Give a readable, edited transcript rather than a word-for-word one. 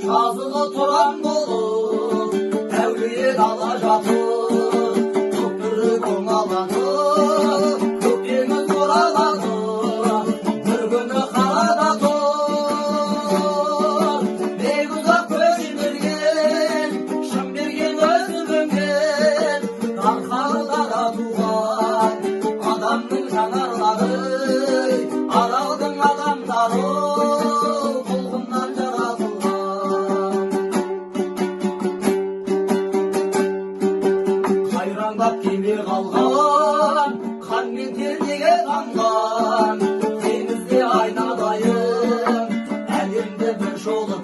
жазылы тұран болып, әулие дала жатып, көктүрік оңалатып, көктеміз оралады, бір күні қарада тұр. Бек ұзақ көшіп берген, шын берген өзі өнген, дарқарылара туған адамның жанарлары, аралдың адамдары құлқыннан жаратылған. Қайраңдап келе қалған, қан мен тердегі тамған, теңізде айнадайын, әлемді бір жолы